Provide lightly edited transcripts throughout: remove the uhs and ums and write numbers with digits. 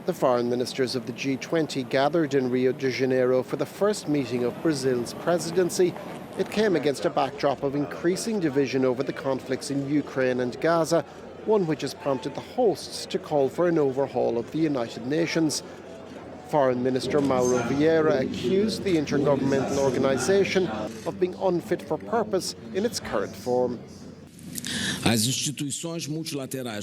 The foreign ministers of the G20 gathered in Rio de Janeiro for the first meeting of Brazil's presidency. It came against a backdrop of increasing division over the conflicts in Ukraine and Gaza, one which has prompted the hosts to call for an overhaul of the United Nations. Foreign Minister Mauro Vieira accused the intergovernmental organisation of being unfit for purpose in its current form.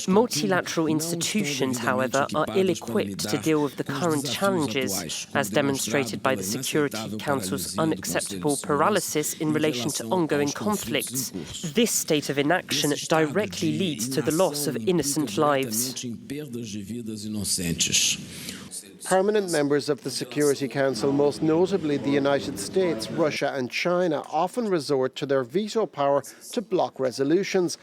Multilateral institutions, however, are ill-equipped to deal with the current challenges, as demonstrated by the Security Council's unacceptable paralysis in relation to ongoing conflicts. This state of inaction directly leads to the loss of innocent lives. Permanent members of the Security Council, most notably the United States, Russia and China, often resort to their veto power to block resolutions.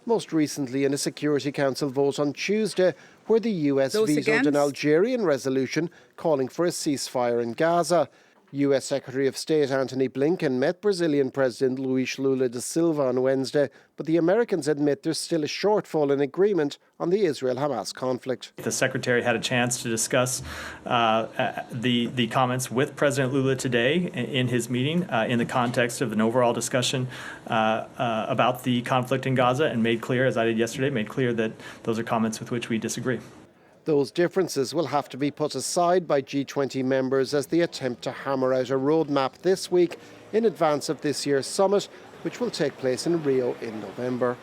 Most recently in a Security Council vote on Tuesday, where the US vetoed an Algerian resolution calling for a ceasefire in Gaza. US Secretary of State Antony Blinken met Brazilian President Luiz Lula da Silva on Wednesday, but the Americans admit there's still a shortfall in agreement on the Israel-Hamas conflict. The Secretary had a chance to discuss the comments with President Lula today in his meeting in the context of an overall discussion about the conflict in Gaza, and made clear, as I did yesterday, that those are comments with which we disagree. Those differences will have to be put aside by G20 members as they attempt to hammer out a roadmap this week in advance of this year's summit, which will take place in Rio in November.